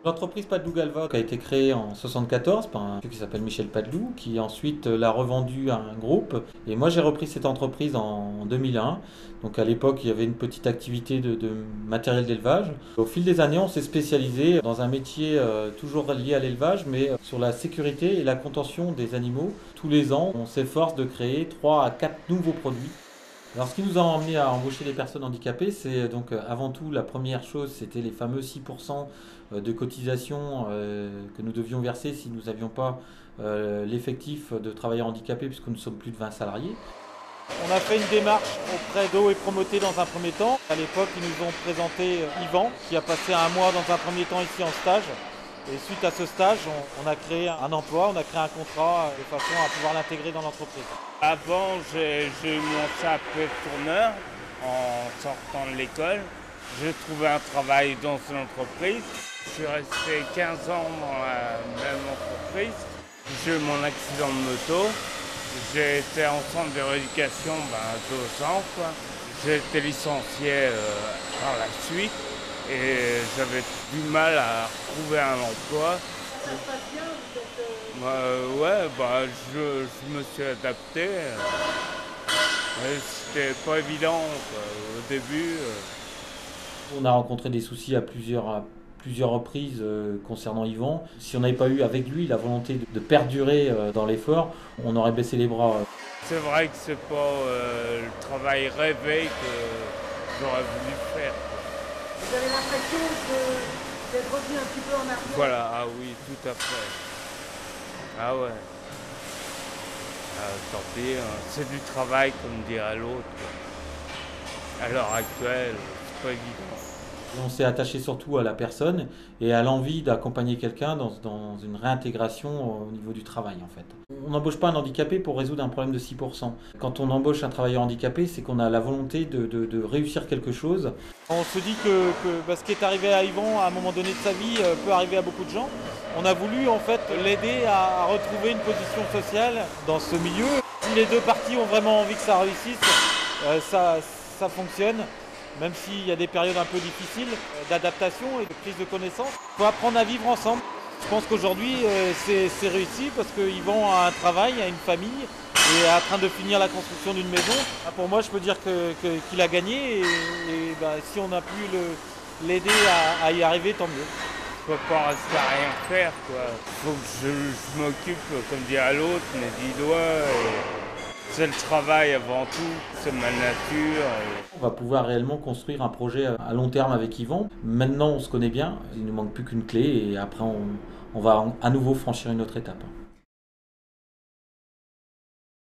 L'entreprise Padelou Galva a été créée en 1974 par un monsieur qui s'appelle Michel Padelou, qui ensuite l'a revendue à un groupe. Et moi j'ai repris cette entreprise en 2001. Donc à l'époque il y avait une petite activité de matériel d'élevage. Au fil des années on s'est spécialisé dans un métier toujours lié à l'élevage, mais sur la sécurité et la contention des animaux. Tous les ans on s'efforce de créer 3 à 4 nouveaux produits. Alors, ce qui nous a emmené à embaucher des personnes handicapées, c'est donc avant tout la première chose, c'était les fameux 6% de cotisation que nous devions verser si nous n'avions pas l'effectif de travailleurs handicapés, puisque nous sommes plus de 20 salariés. On a fait une démarche auprès d'Eau et Promoté dans un premier temps. À l'époque, ils nous ont présenté Yvan, qui a passé un mois dans un premier temps ici en stage. Et suite à ce stage, on a créé un emploi, on a créé un contrat de façon à pouvoir l'intégrer dans l'entreprise. Avant, j'ai eu mon CAP tourneur en sortant de l'école. J'ai trouvé un travail dans une entreprise. Je suis resté 15 ans dans la même entreprise. J'ai eu mon accident de moto. J'ai été en centre de rééducation 2 ans. J'ai été licencié par la suite. Et j'avais du mal à trouver un emploi. Ça se passe bien, vous êtes... Ouais, je me suis adapté. Mais c'était pas évident quoi, au début. On a rencontré des soucis à plusieurs reprises concernant Yvan. Si on n'avait pas eu avec lui la volonté de perdurer dans l'effort, on aurait baissé les bras. C'est vrai que c'est pas le travail rêvé que j'aurais voulu faire. Vous avez l'impression d'être revenu un petit peu en arrière? Voilà, ah oui, tout à fait. Ah ouais. Tant pis, hein. C'est du travail comme dirait l'autre. À l'heure actuelle, c'est pas évident. On s'est attaché surtout à la personne et à l'envie d'accompagner quelqu'un dans une réintégration au niveau du travail en fait. On n'embauche pas un handicapé pour résoudre un problème de 6%. Quand on embauche un travailleur handicapé, c'est qu'on a la volonté de réussir quelque chose. On se dit que ce qui est arrivé à Yvan à un moment donné de sa vie peut arriver à beaucoup de gens. On a voulu en fait l'aider à retrouver une position sociale dans ce milieu. Si les deux parties ont vraiment envie que ça réussisse, ça fonctionne. Même s'il y a des périodes un peu difficiles d'adaptation et de prise de connaissance. Il faut apprendre à vivre ensemble. Je pense qu'aujourd'hui c'est réussi parce que Yvan a un travail, a une famille et est en train de finir la construction d'une maison. Pour moi je peux dire qu'il a gagné et si on a pu l'aider à y arriver, tant mieux. Je peux pas rester à rien faire quoi. Faut que je m'occupe, comme dit à l'autre, mes 10 doigts. C'est le travail avant tout, c'est ma nature. On va pouvoir réellement construire un projet à long terme avec Yvan. Maintenant on se connaît bien, il ne manque plus qu'une clé et après on va à nouveau franchir une autre étape.